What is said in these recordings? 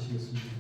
하시겠습니다.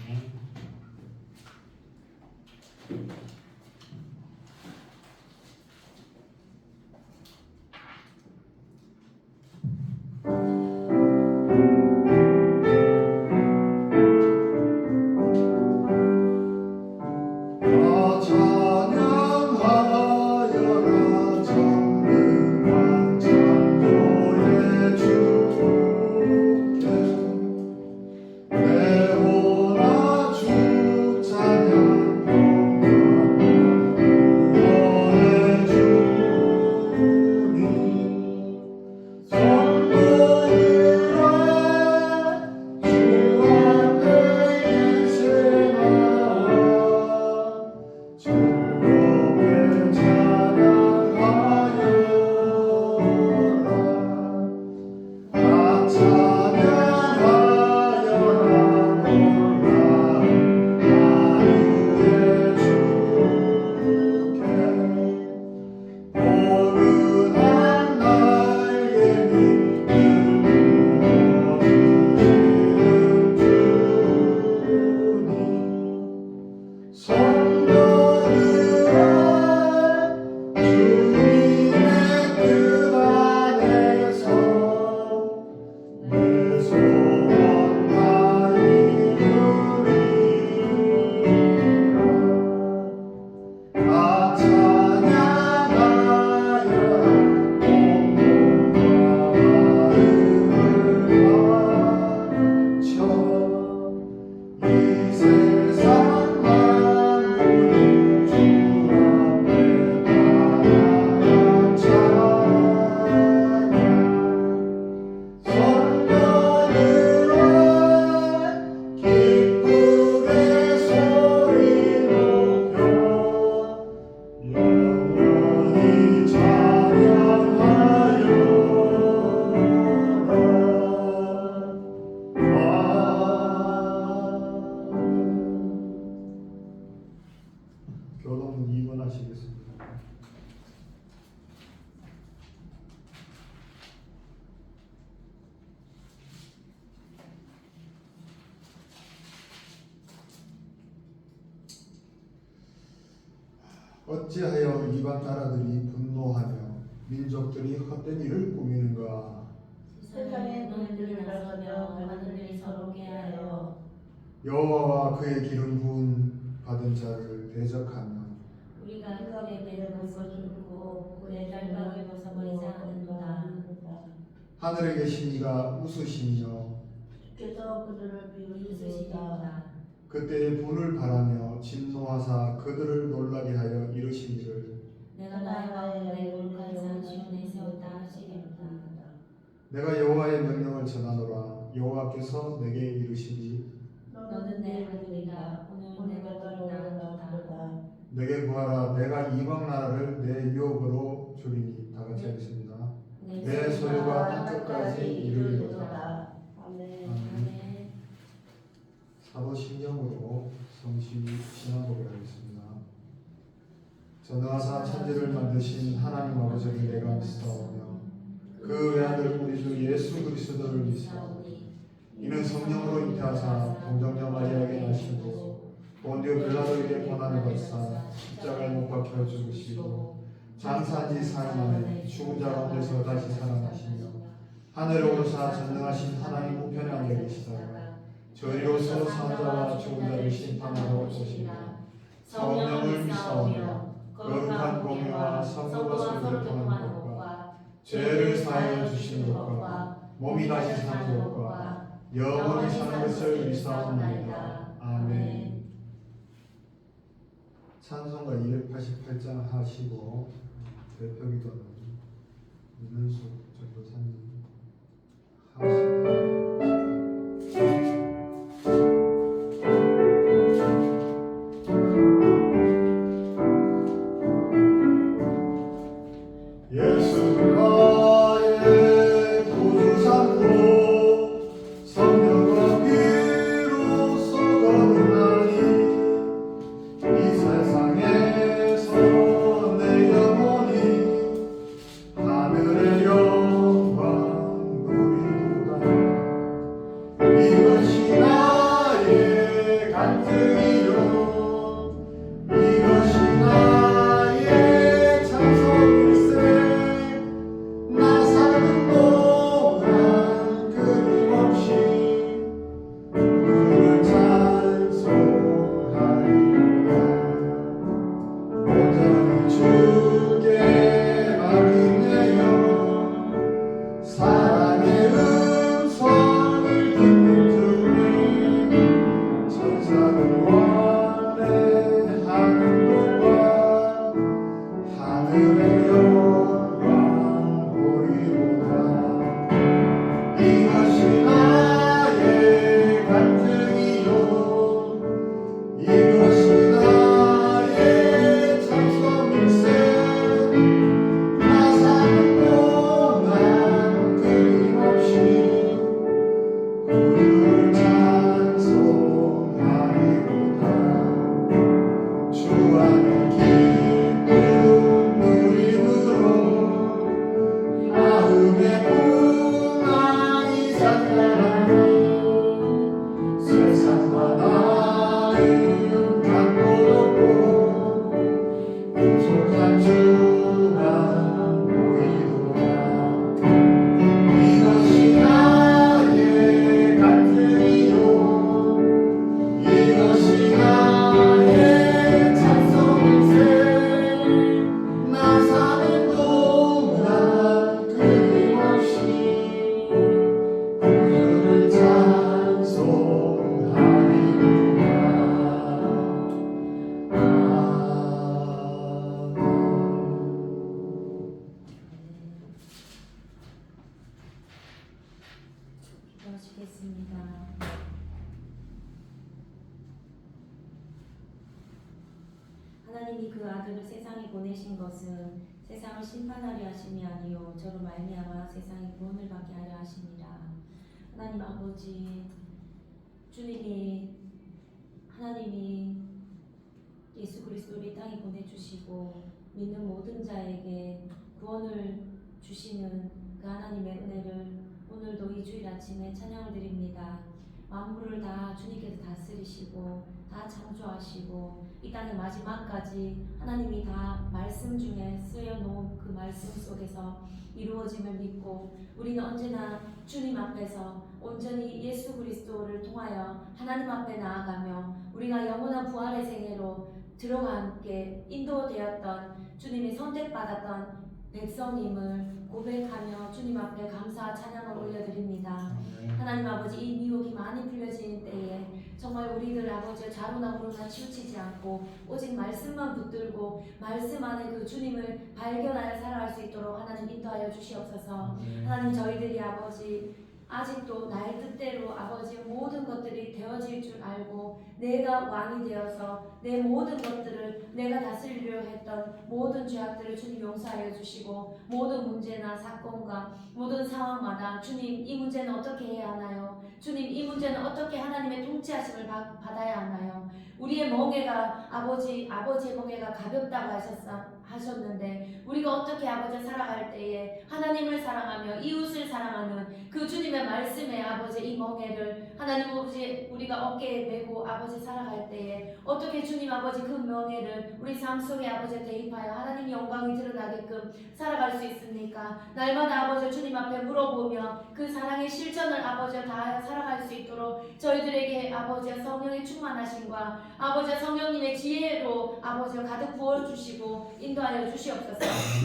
교동 2번 하시겠습니다. 어찌하여 이방 나라들이 분노하며 민족들이 헛된 일을 꾸미는가? 세상의 눈들을 나서며 하늘들이 서럽게 하여 여호와와 그의 기름 부은 받은 자를 대적하며 우리가 그의 배를 벗어주고 그의 장막을 벗어버리지 않는도다. 하늘에 계신 이가 웃으시며 주께서 그들을 비웃으시리로다. 그때에 분을 바라며 진노하사 그들을 놀라게 하여 이르시기를 내가 나의 내 거룩한 산 시온에 세웠다 하시리로다. 내가 여호와의 명령을 전하노라. 여호와께서 내게 이르시니 너는 내 하늘이라. 오늘 내가 너를 낳았도다. 내게 구하라. 내가 이방 나라를 내 유업으로 주리니. 다 같이 하겠습니다. 내 소유가 땅끝까지 이르리로다. 아멘. 아멘. 사도신경으로 성시 신앙고백을 하겠습니다. 전능하사 천지를 만드신 하나님 아버지를 내가 믿사오며 그 외아들 우리 주 예수 그리스도를 믿사오니 이는 성령으로 잉태하사 동정녀 마리아에게 나시고 본디오 빌라도에게 고난을 받사 십자가에 못 박혀 죽으시고 장사한 지 사흘 만에 죽은 자 가운데서 다시 살아나시며 하늘에 오르사 전능하신 하나님 우편에 앉아 계시다가 저리로서 산자와 죽은 자를 심판하러 오시리라. 성령을 믿사오며 거룩한 공유와 성도가 서로 교통하는 것과 죄를 사하여 주시는 것과 몸이 다시 사는 것과 영원히 사는 것을 믿사옵나이다. 아멘. 찬송가 288장 하시고 대표기도는 이문수 전도사님 하시고 간증이요 이것이 나의 찬송일세 나 사는 동안 끊임없이 주를 찬송하리로다 온전히 주께 맡기네요 사랑의 음성을 듣는 중에 천사들 원래하는 것과 하늘의 영광 보이로다 이것이 나의 간증이요 이것이 나의 찬송일세 나 사는 동안 끊임없이 구주를 찬송하리로다 주 안에 기쁜 누림으로 마음의 풍랑이 잠깐하니 세상과 나는 갖고 없고 소산 주만 보이도다 이것이 나의 간증이요 이것이 나의 찬송일세 나 사는 동안 끊임없이 구주를 찬송하리로다 기도하시겠습니다. 하나님이 그 아들을 세상에 보내신 것은 세상을 심판하려 하심이 아니요 저로 말미암아 세상의 구원을 받게 하려 하심이라. 하나님 아버지, 하나님이 예수 그리스도를 이 땅에 보내주시고 믿는 모든 자에게 구원을 주시는 그 하나님의 은혜를 오늘도 이 주일 아침에 찬양을 드립니다. 만물을 다 주님께서 다스리시고 다 창조하시고 이 땅의 마지막까지 하나님이 다 말씀 중에 쓰여놓은 그 말씀 속에서 이루어짐을 믿고 우리는 언제나 주님 앞에서 온전히 예수 그리스도를 통하여 하나님 앞에 나아가며 우리가 영원한 부활의 생애로 들어가게 인도되었던 주님의 선택받았던 백성임을 고백하며 주님 앞에 감사와 찬양을 올려드립니다. 하나님 아버지, 이 미혹이 많이 풀려지는 때에 정말 우리들 아버지 좌로나 우로나 치우치지 않고 오직 말씀만 붙들고 말씀 안에 그 주님을 발견하여 살아갈 수 있도록 하나님 인도하여 주시옵소서. 하나님, 저희들이 아버지 아직도 나의 뜻대로 아버지 모든 것들이 되어질 줄 알고 내가 왕이 되어서 내 모든 것들을 내가 다스리려 했던 모든 죄악들을 주님 용서하여 주시고 모든 문제나 사건과 모든 상황마다 주님 이 문제는 어떻게 해야 하나요? 주님 이 문제는 어떻게 하나님의 통치하심을 받아야 하나요? 우리의 멍에가 아버지의 멍에가 가볍다고 하셨는데 우리가 어떻게 아버지 살아갈 때에 하나님을 사랑하며 이웃을 사랑하는 그 주님의 말씀에 아버지 이 멍에를 하나님 아버지 우리가 어깨에 메고 아버지 살아갈 때에 어떻게 주님 아버지 그 멍에를 우리 삶 속에 아버지 대입하여 하나님 영광이 드러나게끔 살아갈 수 있습니까? 날마다 아버지 주님 앞에 물어보며 그 사랑의 실천을 아버지 다 살아갈 수 있도록 저희들에게 아버지 성령의 충만하심과 아버지 성령님의 지혜로 아버지 가득 부어주시고 인도하여 주시옵소서.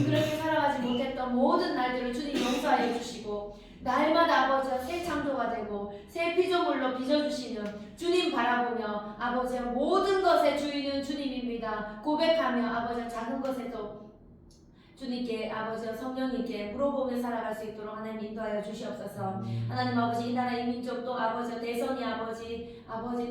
그렇게 살아가지 못했던 모든 날들을 주님 용서하여 주시고 날마다 아버지 새 창조가 되고 새 피조물로 빚어주시는 주님 바라보며 아버지 모든 것의 주인은 주님입니다 고백하며 아버지 작은 것에도 주님께 아버지와 성령님께 물어보며 살아갈 수 있도록 하나님 인도하여 주시옵소서. 하나님 아버지 이 나라 이 민족도 아버지 대선이 아버지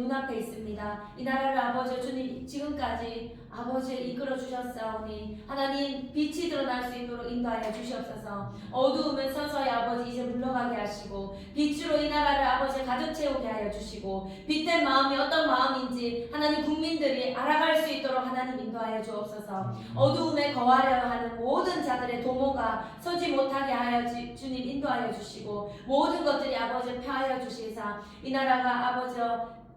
눈앞에 있습니다. 이 나라를 아버지 주님 지금까지 아버지 이끌어 주셨사오니 하나님 빛이 드러날 수 있도록 인도하여 주시옵소서. 어두움은 서서히 아버지 이제 물러가게 하시고 빛으로 이 나라를 아버지 가득 채우게 하여 주시고 빛된 마음이 어떤 마음인지 하나님 국민들이 알아갈 수 있도록 하나님 인도하여 주옵소서. 어두움에 거하려 하는 모든 자들의 도모가 서지 못하게 하여 주님 인도하여 주시고 모든 것들이 아버지 펴하여 주시사 이 나라가 아버지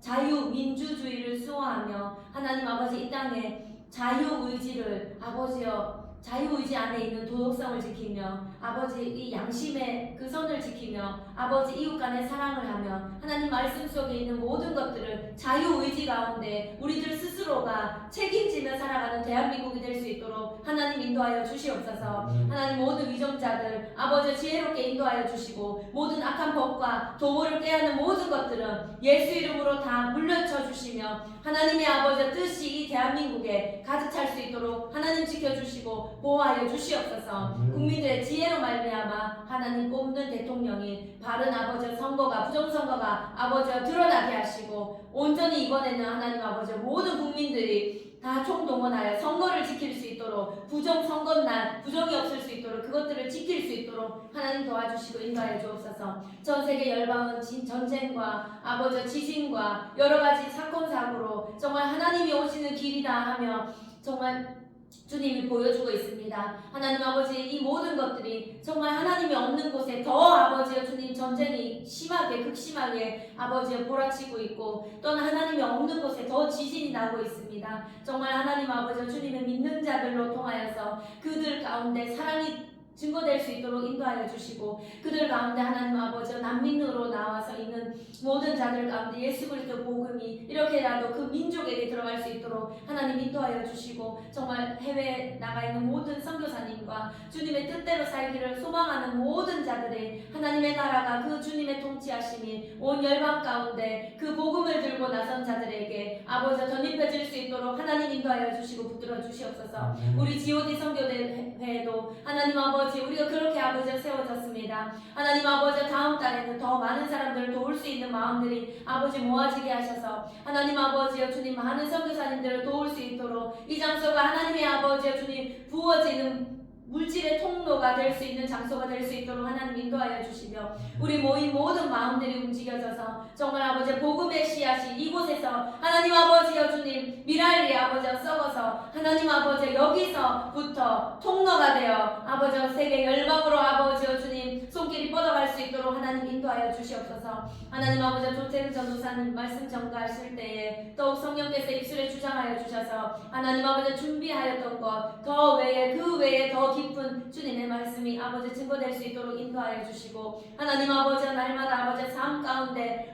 자유민주주의를 수호하며 하나님 아버지 이 땅에 자유의지를 아버지여 자유의지 안에 있는 도덕성을 지키며 아버지 이 양심의 그 선을 지키며 아버지 이웃 간의 사랑을 하며 하나님 말씀 속에 있는 모든 것들을 자유의지 가운데 우리들 스스로가 책임지며 살아가는 대한민국이 될 수 있도록 하나님 인도하여 주시옵소서. 하나님 모든 위정자들 아버지 지혜롭게 인도하여 주시고 모든 악한 법과 도모를 깨하는 모든 것들은 예수 이름으로 다 물려쳐 주시며 하나님의 아버지 뜻이 이 대한민국에 가득 찰 수 있도록 하나님 지켜주시고 보호하여 주시옵소서. 국민들의 지혜로 말미암아 하나님 뽑는 대통령이 바른 아버지 선거가 부정선거가 아버지 드러나게 하시고 온전히 이번에는 하나님 아버지 모든 국민들이 다 총동원하여 선거를 지킬 수 있도록 부정선거날 부정이 없을 수 있도록 그것들을 지킬 수 있도록 하나님 도와주시고 인도하여 주옵소서. 전세계 열방은 전쟁과 아버지 지진과 여러가지 사건 사고로 정말 하나님이 오시는 길이다 하며 정말 주님이 보여주고 있습니다. 하나님 아버지 이 모든 것들이 정말 하나님이 없는 곳에 더 아버지여 주님 전쟁이 심하게 극심하게 아버지여 몰아치고 있고 또는 하나님이 없는 곳에 더 지진이 나고 있습니다. 정말 하나님 아버지여 주님의 믿는 자들로 통하여서 그들 가운데 사랑이 증거될 수 있도록 인도하여 주시고 그들 가운데 하나님 아버지 난민으로 나와서 있는 모든 자들 가운데 예수 그리스도 복음이 이렇게라도 그 민족에게 들어갈 수 있도록 하나님 인도하여 주시고 정말 해외에 나가 있는 모든 선교사님과 주님의 뜻대로 살기를 소망하는 모든 자들의 하나님의 나라가 그 주님의 통치하심이 온 열방 가운데 그 복음을 들고 나선 자들에게 아버지 덧입혀질 수 있도록 하나님 인도하여 주시고 붙들어 주시옵소서. 우리 GOD 선교대회도 하나님 아버지 우리가 그렇게 아버지 세워졌습니다. 하나님 아버지 다음 달에는 더 많은 사람들을 도울 수 있는 마음들이 아버지 모아지게 하셔서 하나님 아버지여 주님 많은 선교사님들을 도울 수 있도록 이 장소가 하나님의 아버지여 주님 부어지는 물질의 통로가 될 수 있는 장소가 될 수 있도록 하나님 인도하여 주시며 우리 모인 모든 마음들이 움직여져서 정말 아버지 복음의 씨앗이 이곳에서 하나님 아버지여 주님 미랄리 아버지여 썩어서 하나님 아버지 여기서부터 통로가 되어 아버지여 세계 열방으로 아버지여 주님 손길이 뻗어갈 수 있도록 하나님 인도하여 주시옵소서. 하나님 아버지 조태근 전도사님 말씀 전가하실 때에 더욱 성령께서 입술에 주장하여 주셔서 하나님 아버지 준비하였던 것 더 외에 그 외에 더 깊은 주님의 말씀이 아버지 증거될 수 있도록 인도하여 주시고 하나님 아버지 날마다 아버지 삶 가운데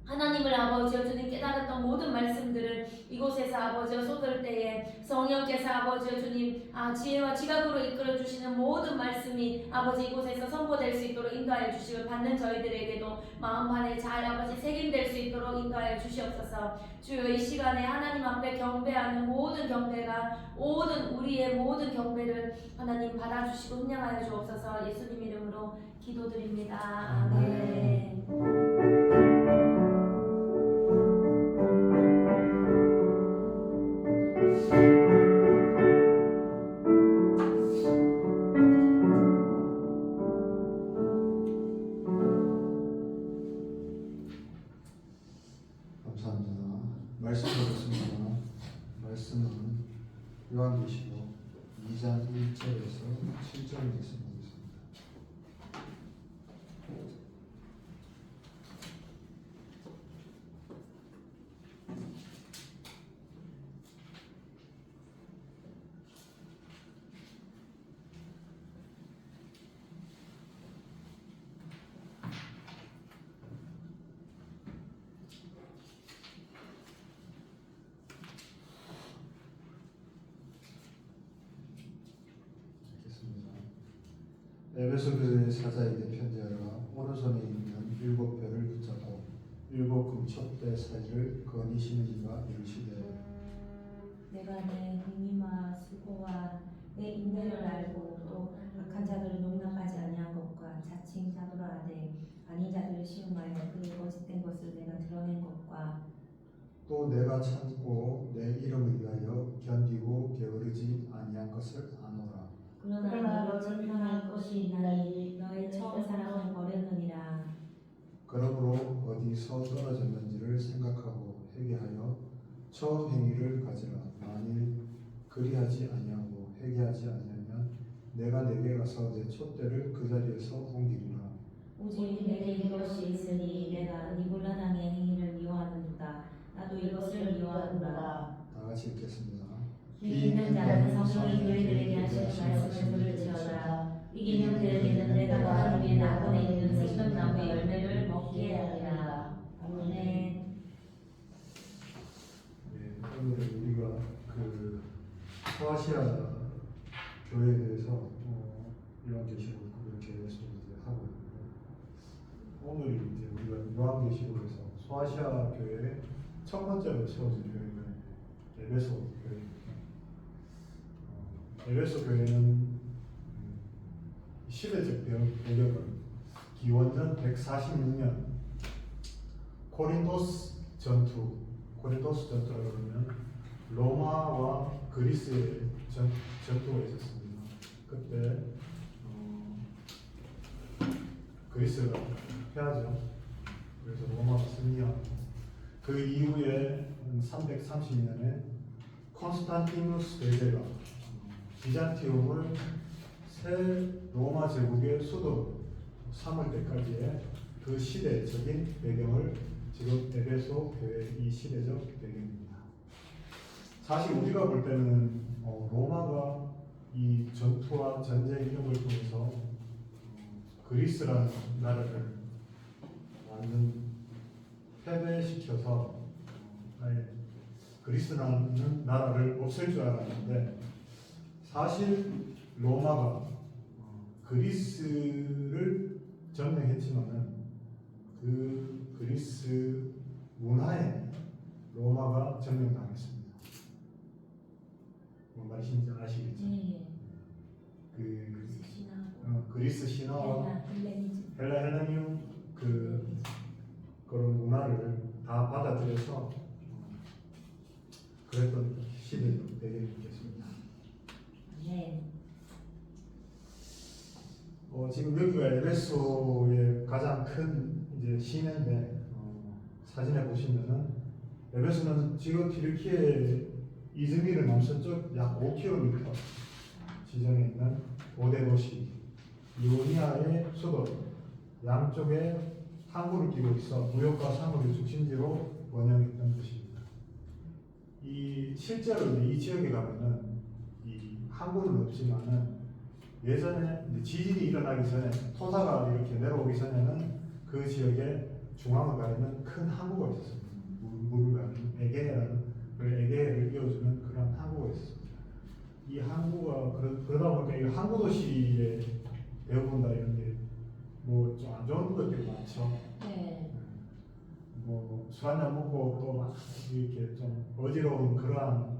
하나님을 아버지여 주님 깨달았던 모든 말씀들을 이곳에서 아버지여 쏟을 때에 성령께서 아버지여 주님 지혜와 지각으로 이끌어 주시는 모든 말씀이 아버지 이곳에서 선포될 수 있도록 인도하여 주시고 받는 저희들에게도 마음판에 잘 아버지 새김될 수 있도록 인도하여 주시옵소서. 주여 이 시간에 하나님 앞에 경배하는 모든 경배가 모든 우리의 모든 경배를 하나님 받아주시고 훈련하여 주옵소서. 예수님 이름으로 기도드립니다. 아멘. 감사합니다. 말씀 드렸습니다. 말씀은 요한계시록 2장 1절에서 7절 말씀 보겠습니다. 에베소 교회의 사자에게 편지하라. 오른손에 있는 7별을 붙잡고 7 금촛대 사이를 거니시는 이가 이르시되 내가 내 행위와 수고와 내 인내를 알고 또 악한 자들을 농락하지 아니한 것과 자칭 사도라 하되 아닌 자들을 시험하여 그의 거짓된 것을 내가 드러낸 것과 또 내가 참고 내 이름을 위하여 견디고 게으르지 아니한 것을 아노라. 그러나 너를 책망할 것이 있나니 너의 처음 사랑을 버렸느니라. 그러므로 어디서 떨어졌는지를 생각하고 회개하여 처음 행위를 가지라. 만일 그리하지 아니하고 회개하지 아니하면 내가 내게 가서 내 촛대를 그 자리에서 옮기리라. 오직 내게 이것이 있으니 내가 니골라당의 행위를 미워하는도다. 아니하도다. 나도 이것을 미워하노라. 다 같이 읽겠습니다. 귀 있는 자는 성령이 교회들에게 하시는 말씀을 들을지어다. 이기는 그에게는 내가 하나님의 나번에 있는 생명나무의 열매를 먹게 하리라. 아멘. 네, 오늘 우리가 그 소아시아 교회에 대해서 요한계시록 이렇게 이제 하고 있고, 오늘 이제 우리가 요한계시록에서 소아시아 교회의 첫 번째로 세워진 교회가 에베소 교회입니다. 에베소 교회는 시대적 배경은 기원전 146년 코린토스 전투라고 그러면 로마와 그리스의 전투가 있었습니다. 그때 그리스가 패하죠. 그래서 로마가 승리하고, 그 이후에 330년에 콘스탄티누스 대제가 비잔티움을 새 로마 제국의 수도 삼을 때까지의 그 시대적인 배경을 지금 에베소 교회의 이 시대적 배경입니다. 사실 우리가 볼 때는 로마가 이 전투와 전쟁 이런 걸 통해서 그리스라는 나라를 완전 패배시켜서 아예 그리스라는 나라를 없앨 줄 알았는데, 사실 로마가 그리스를 점령했지만은 그 그리스 문화에 로마가 점령당했습니다. 뭔 말인지 아시겠죠? 네. 그리스 신화와 헬레니즘 그런 문화를 다 받아들여서 그랬던 시대적 배경이 있겠습니다. 네. 지금 여기가 에베소의 가장 큰 이제 시내인데, 사진에 보시면은 에베소는 지금 튀르키예 이즈미르 남서쪽 약 5km 지점에 있는 고대 도시 이오니아의 수도, 양쪽에 항구를 끼고 있어 무역과 상업의 중심지로 번영했던 곳입니다. 실제로 이 지역에 가면은 이 항구는 없지만은 예전에 지진이 일어나기 전에, 토사가 이렇게 내려오기 전에는 그 지역에 중앙을 가리는 큰 항구가 있었습니다. 물을 가리는 에게해라는, 에게해를 이어주는 그런 항구가 있었습니다. 이 항구가 그러다 보니까 이 항구 도시에 배워본다 이런 게 뭐 좀 안 좋은 것들이 많죠. 네. 뭐 술 한잔 먹고 또 막 이렇게 좀 어지러운 그러한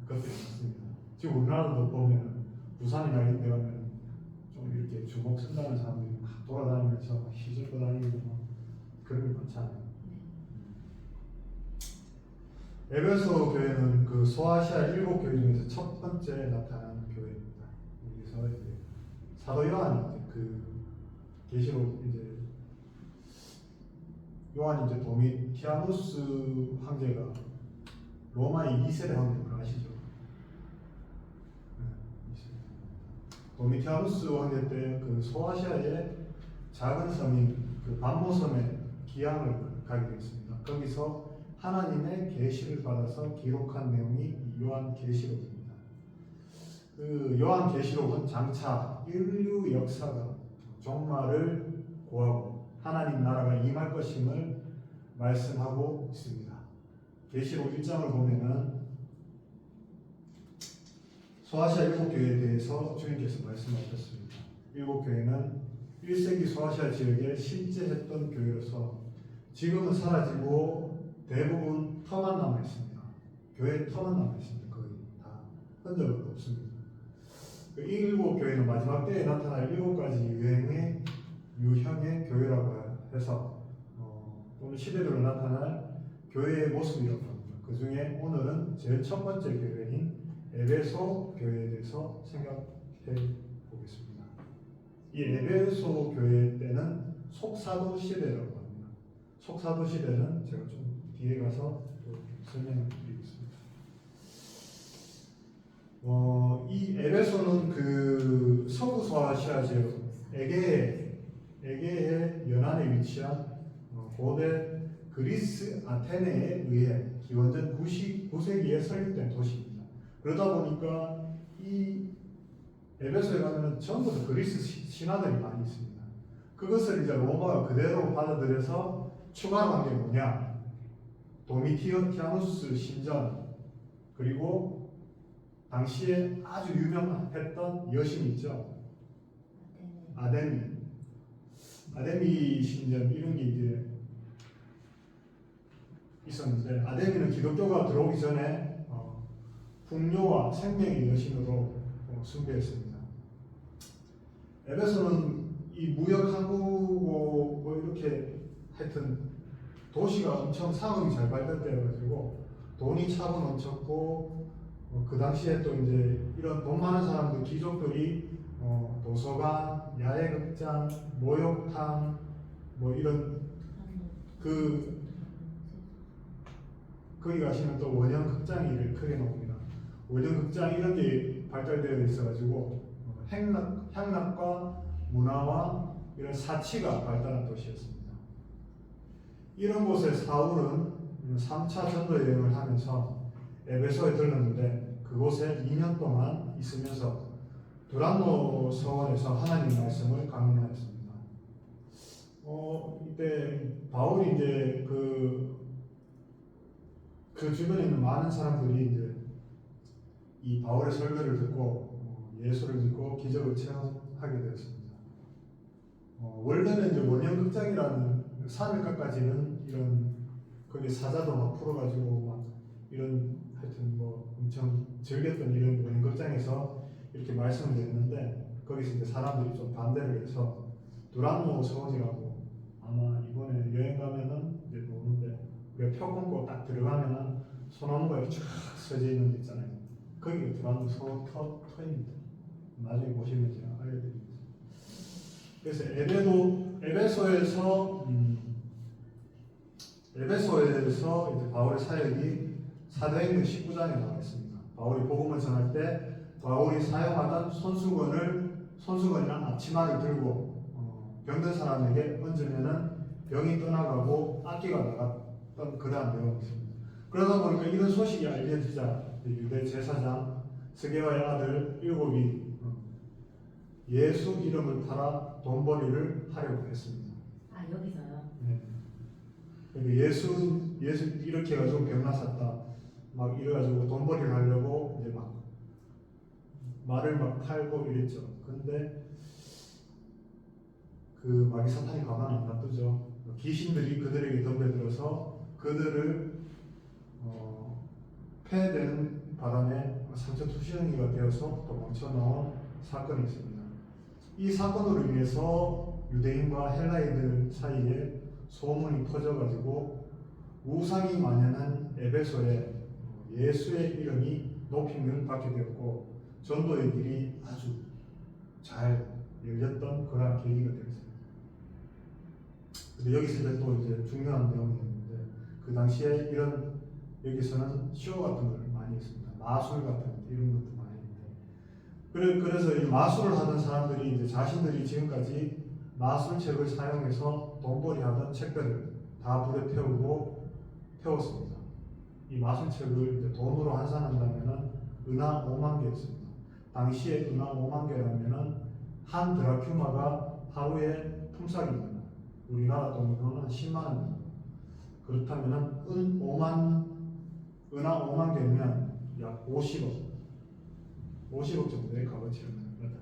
것들이 많습니다. 지금 우리나라도 보면 부산이나 이런 데 가면 좀 이렇게 주먹 쓴다는 사람들이 막 돌아다니면서 막 휘젓고 다니고 막 그런 게 많잖아요. 에베소 교회는 그 소아시아 7교회 중에서 첫 번째 나타난 교회입니다. 여기서 이제 사도 요한이 이제 그 계시록 이제 요한이 이제 도미티아누스 황제가 로마의 2세대 황제인 거 아시죠? 도미티아누스 황제 때 그 소아시아의 작은 섬인 그 반모섬에 기항을 가게 되었습니다. 거기서 하나님의 계시를 받아서 기록한 내용이 요한계시록입니다. 그 요한계시록은 장차 인류 역사가 종말을 고하고 하나님 나라가 임할 것임을 말씀하고 있습니다. 계시록 1장을 보면은 소아시아 7교회에 대해서 주님께서 말씀하셨습니다. 7교회는 1세기 소아시아 지역에 실제 했던 교회로서 지금은 사라지고 대부분 터만 남아 있습니다. 교회 터만 남아 있습니다. 거의 다 흔적은 없습니다. 그 7교회는 마지막 때에 나타날 7가지 유형의 교회라고 해서 오늘 시대별로 나타날 교회의 모습이라고 합니다. 그 중에 오늘은 제일 첫 번째 교회인 에베소 교회에 대해서 생각해 보겠습니다. 이 에베소 교회 때는 속사도 시대라고 합니다. 속사도 시대는 제가 좀 뒤에 가서 설명을 드리겠습니다. 이 에베소는 그 서부 소아시아 지역 에게해 연안에 위치한 고대 그리스 아테네에 의해 기원전 9세기에 설립된 도시입니다. 그러다 보니까 이 에베소에 가면 전부 다 그리스 신화들이 많이 있습니다. 그것을 이제 로마가 그대로 받아들여서 추가로 한 게 뭐냐? 도미티아누스 신전, 그리고 당시에 아주 유명했던 여신 있죠. 아데미 신전, 이런 게 이제 있었는데, 아데미는 기독교가 들어오기 전에 풍요와 생명의 여신으로 숭배했습니다. 에베소는 이 무역 항구고 뭐 이렇게 하여튼 도시가 엄청 상업이 잘 발달되어가지고 돈이 차고 넘쳤고, 그 당시에 또 이제 이런 돈 많은 사람들, 귀족들이 도서관, 야외극장, 목욕탕, 뭐 이런 거기 가시면 또 원형극장이 크게 나옵니다. 원형극장 이런 게 발달되어 있어가지고 향락과 문화와 이런 사치가 발달한 도시였습니다. 이런 곳에 사울은 3차 전도 여행을 하면서 에베소에 들렀는데 그곳에 2년 동안 있으면서 두란노 서원에서 하나님 말씀을 강론하였습니다. 이때 바울이 이제 그 주변에 있는 많은 사람들이 이제 이 바울의 설교를 듣고 예수를 믿고 기적을 체험하게 되었습니다. 원래는 이제 원형극장이라는 산을까지는 이런 거기 사자도 막 풀어가지고 막 이런 하여튼 뭐 엄청 즐겼던 이런 원형극장에서 이렇게 말씀을 드렸는데 거기서 이제 사람들이 좀 반대를 해서 두란노 서원이라고 아마 이번에 여행 가면은 이제 노는데 우리가 표 끊고 딱 들어가면은 소나무가 이렇게 쫙 서져 있는 데 있잖아요. 거기가 두란노 서원 터입니다. 나중에 보시면 제가 알려드리겠습니다. 그래서 에베소에서 이제 바울의 사역이 사도행전 19장에 나와 있습니다. 바울이 복음을 전할 때 바울이 사용하던 손수건이랑 앞치마를 들고 병든 사람에게 얹으면은 병이 떠나가고 악기가 나갔던 그러한 내용이 있습니다. 그러다 보니까 이런 소식이 알려지자 유대 제사장 스게와의 아들 7이 예수 이름을 팔아 돈벌이를 하려고 했습니다. 아, 여기서요? 네. 그러니까 예수 이렇게 해가지고 병 나섰다 막 이래가지고 돈벌이를 하려고 이제 막 말을 막 팔고 이랬죠. 근데 그 마귀 사탄이 가만 안 놔두죠. 귀신들이 그들에게 덤벼들어서 그들을 폐되는 바람에 상처투시렁이가 되어서 도망쳐 나온 사건이 있습니다. 이 사건으로 인해서 유대인과 헬라인들 사이에 소문이 퍼져가지고 우상이 만연한 에베소에 예수의 이름이 높임을 받게 되었고 전도의 길이 아주 잘 열렸던 그러한 계기가 되었습니다. 근데 여기서 또 이제 중요한 내용이 있는데 그 당시에 이런 여기서는 쇼 같은 걸 많이 했습니다. 마술 같은 이런 것도 많이 했는데 그래서 이 마술을 하던 사람들이 이제 자신들이 지금까지 마술책을 사용해서 돈벌이 하던 책들을 다 불에 태웠습니다. 이 마술책을 이제 돈으로 환산한다면은 은하 5만 개였습니다. 당시에 은하 5만 개라면은 한 드라큐마가 하루에 품삯입니다. 우리나라 돈으로는 한 10만 원입니다. 그렇다면은 은하 5만 개면 약 50억 정도의 값어치를 갖다.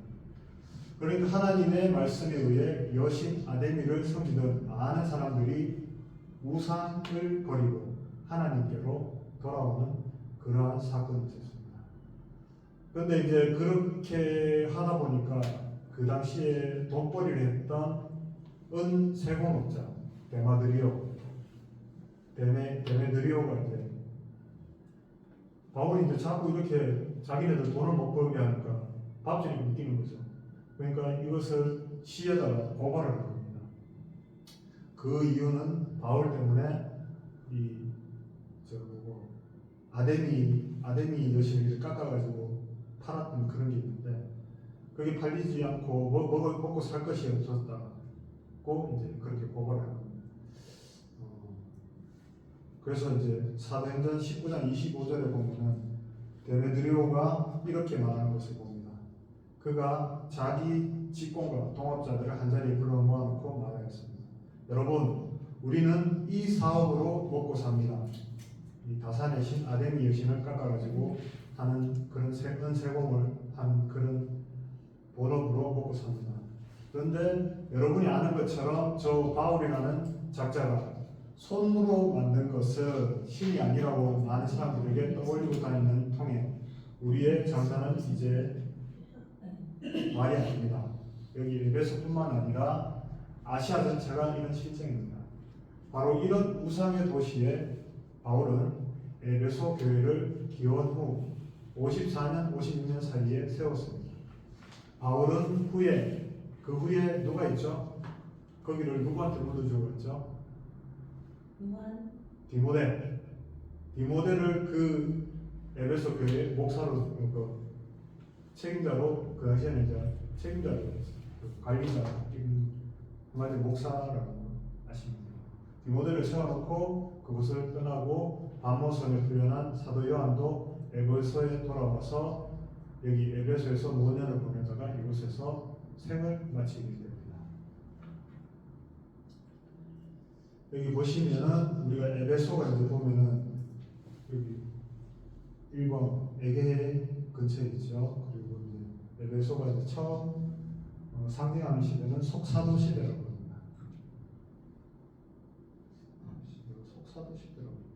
그러니까 하나님의 말씀에 의해 여신 아데미를 섬기던 많은 사람들이 우상을 버리고 하나님께로 돌아오는 그러한 사건이 있었습니다. 그런데 이제 그렇게 하다 보니까 그 당시에 돈벌이를 했던 세공업자 데메드리오가 이제 바울이 이제 자꾸 이렇게 자기네들 돈을 못 벌게 하니까 밥줄이 묶이는 거죠. 그러니까 이것을 시에다가 고발을 한 겁니다. 그 이유는 바울 때문에 아데미 여신을 깎아가지고 팔았던 그런 게 있는데 그게 팔리지 않고 먹고 살 것이 없었다고 이제 그렇게 고발을 한 겁니다. 그래서 이제 사도행전 19장 25절에 보면은 데메드리오가 이렇게 말하는 것을 봅니다. 그가 자기 직공과 동업자들을 한자리에 불러 모아놓고 말하였습니다. 여러분, 우리는 이 사업으로 먹고 삽니다. 이 다산의 신 아데미 여신을 깎아가지고 하는 그런 은세공을 하는 그런 본업으로 먹고 삽니다. 그런데 여러분이 아는 것처럼 저 바울이라는 작자가 손으로 만든 것은 신이 아니라고 많은 사람들에게 떠올리고 다니는 통에 우리의 장사는 이제 말이 아닙니다. 여기 에베소뿐만 아니라 아시아 전체가 이런 실정입니다. 바로 이런 우상의 도시에 바울은 에베소 교회를 기원 후 54년, 56년 사이에 세웠습니다. 바울은 그 후에 누가 있죠? 거기를 누구한테 물려주었죠? 디모데를 그 에베소 교회 목사로 책임자로 그 당시에는 이제 책임자로 관리자 한마디로 목사라고 아십니다. 디모데를 세워놓고 그곳을 떠나고 반모성에 훈련한 사도 요한도 에베소에 돌아와서 여기 에베소에서 5년을 보내다가 이곳에서 생을 마치게 됩니다. 여기 보시면은 우리가 에베소가 이제 보면은 여기 일본 에게 근처에 있죠. 그리고 이제 에베소가 이제 처음 상징하는 시대는 속사도 시대라고 합니다. 속사도 시대라고 합니다.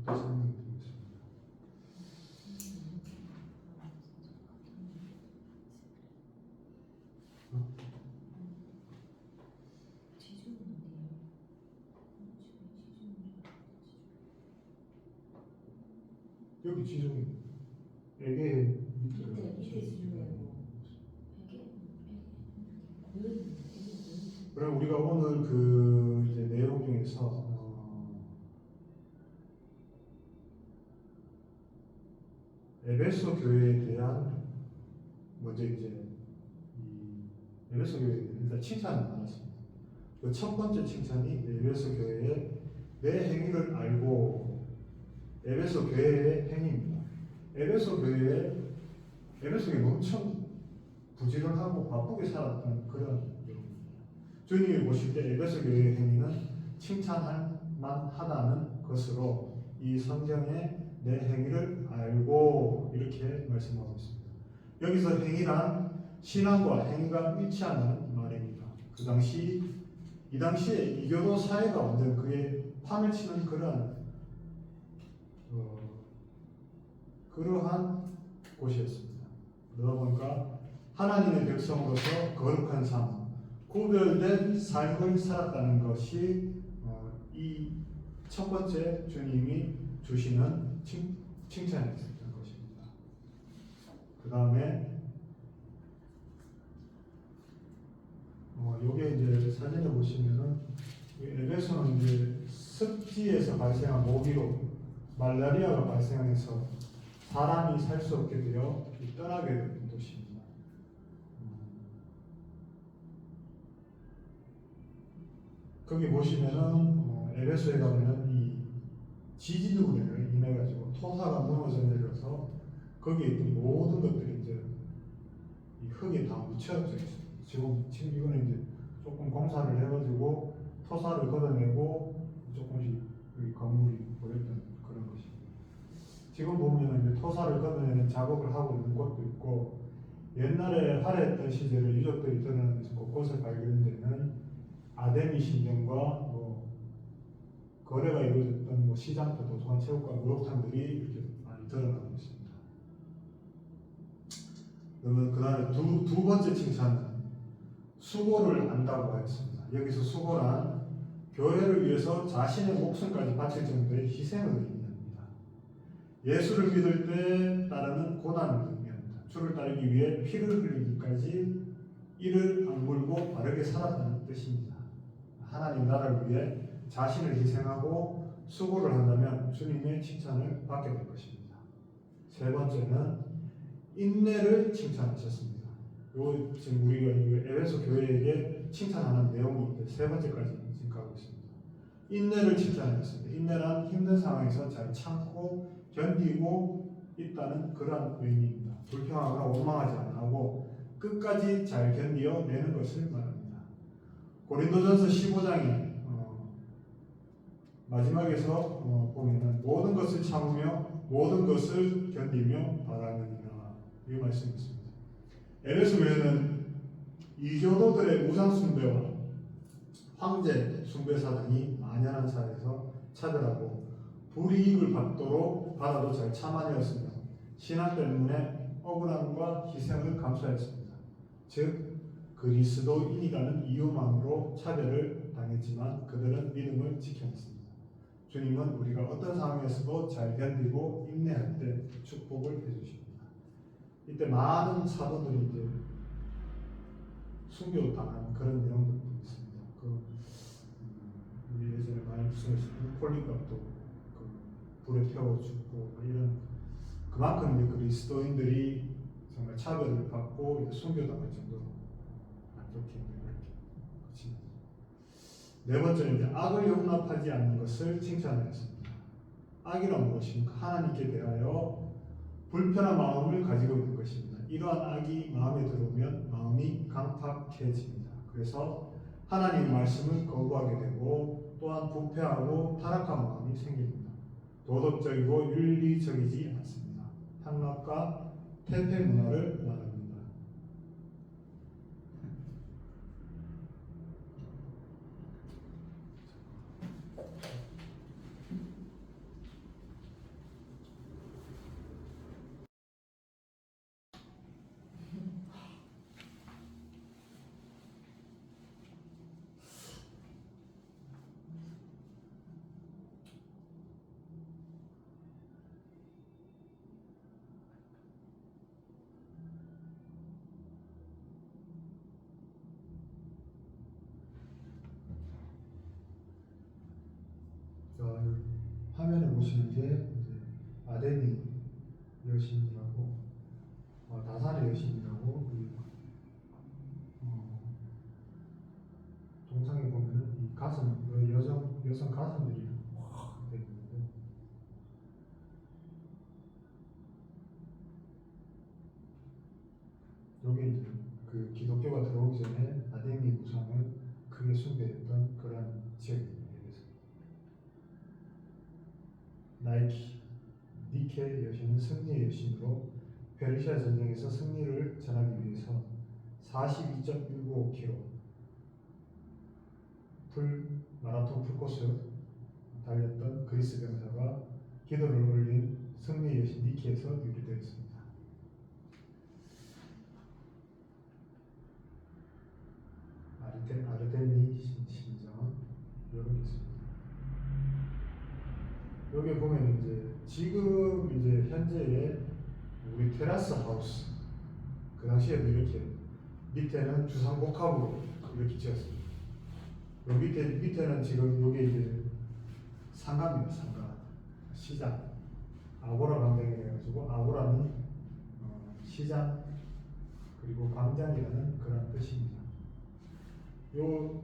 좀 더 설명드리겠습니다. 여기 지중해 에게 밑에 지중해고 그럼 우리가 오늘 그 이제 내용 중에서 에베소 교회에 대한 먼저 이제 이 에베소 교회에 대한 일단 칭찬을 받았습니다. 그 첫 번째 칭찬이 에베소 교회의 내 행위를 알고 에베소 교회의 행위입니다. 에베소 교회에 엄청 부지런하고 바쁘게 살았던 그런 내용입니다. 주님이 보실 때 에베소 교회의 행위는 칭찬할 만하다는 것으로 이 성경에 내 행위를 알고 이렇게 말씀하고 있습니다. 여기서 행위란 신앙과 행위가 일치하는 말입니다. 이 당시에 이교도 사회가 완전 그에 판을 치는 그러한 곳이었습니다. 그러다 보니까 하나님의 백성으로서 거룩한 삶, 구별된 삶을 살았다는 것이 이 첫 번째 주님이 주시는 칭찬이었던 것입니다. 그 다음에 요게 이제 사진을 보시면은 에베소는 이제 습지에서 발생한 모기로 말라리아가 발생해서 사람이 살 수 없게 되어 떠나게 된 도시입니다. 거기 보시면은 에베소에 가면은 이 지진으로 인해가지고 토사가 무너져 내려서 거기에 있던 모든 것들이 이제 이 흙에 다 묻혀져 있습니다. 지금 이거는 이제 조금 공사를 해가지고 토사를 걷어내고 조금씩 여기 건물이 보였던 그런 것입니다. 지금 보면 이제 토사를 걷어내는 작업을 하고 있는 곳도 있고 옛날에 화려했던 시절에 유적들이 드러나는 데서 곳곳에 발견되는 아데미 신전과 거래가 이루어졌던 시장터, 도서관, 체육관, 목욕탕들이 이렇게 많이 드러나고 있습니다. 그러면 그 다음에 두 번째 칭찬은 수고를 안다고 하였습니다. 여기서 수고란 교회를 위해서 자신의 목숨까지 바칠 정도의 희생을 의미합니다. 예수를 믿을 때 따르는 고난을 의미합니다. 주를 따르기 위해 피를 흘리기까지 이를 악물고 바르게 살았다는 뜻입니다. 하나님 나라를 위해 자신을 희생하고 수고를 한다면 주님의 칭찬을 받게 될 것입니다. 세 번째는 인내를 칭찬하셨습니다. 요 지금 우리가 이 에베소 교회에게 칭찬하는 내용이 이제 세 번째까지 지금 가고 있습니다. 인내를 칭찬하셨습니다. 인내란 힘든 상황에서 잘 참고 견디고 있다는 그러한 의미입니다. 불평하거나 원망하지 않고 끝까지 잘 견디어 내는 것을 말합니다. 고린도전서 15장에 마지막에서 보면은 모든 것을 참으며 모든 것을 견디며 바라느니라 이 말씀이 있습니다. 에베소 교회는 이교도들의 우상 숭배와 황제 숭배 사상이 만연한 사회에서 차별하고 불이익을 받아도 잘 참아내었으며 신앙 때문에 억울함과 희생을 감수하였습니다. 즉 그리스도인이라는 이유만으로 차별을 당했지만 그들은 믿음을 지켰습니다. 주님은 우리가 어떤 상황에서도 잘 견디고 인내할 때 축복을 해주십니다. 이때 많은 사도들이 이제 순교당한 그런 내용들도 있습니다. 우리 예전에 말씀하신 폴리갑도 불에 태워 죽고 이런 그만큼 이제 그리스도인들이 정말 차별을 받고 이제 순교당할 정도로 안 좋게 그렇지. 네 번째는 이제 악을 용납하지 않는 것을 칭찬하였습니다. 악이란 무엇입니까? 하나님께 대하여 불편한 마음을 가지고 있는 것입니다. 이러한 악이 마음에 들어오면 마음이 강팍해집니다. 그래서 하나님의 말씀을 거부하게 되고 또한 부패하고 타락한 마음이 생깁니다. 도덕적이고 윤리적이지 않습니다. 향락과 퇴폐 문화를 말합니다. 화면에 보시는 게 이제 아데미 여신이라고 다살의 여신이라고 동상에 보면은 이 가슴 여성 가슴들이 확 되어 있는데 여기 이제 그 기독교가 들어오기 전에 아데미 우상을 크게 숭배했던 그런 지역입니다. 니케 여신은 승리의 여신으로 페르시아 전쟁에서 승리를 전하기 위해서 42.195km 마라톤 풀코스 달렸던 그리스 병사가 기도를 올린 승리의 여신 니케에서 유래되어 있습니다. 아르테미 신전 이렇게 있습니다. 여기 보면 이제 지금 이제 현재의 우리 테라스 하우스 그 당시에도 이렇게 밑에는 주상복합으로 이렇게 지었습니다. 요 밑에는 지금 여기 이제 상가입니다. 상가 시장 아고라 광장이 해가지고 아고라는 시장 그리고 광장이라는 그런 뜻입니다. 요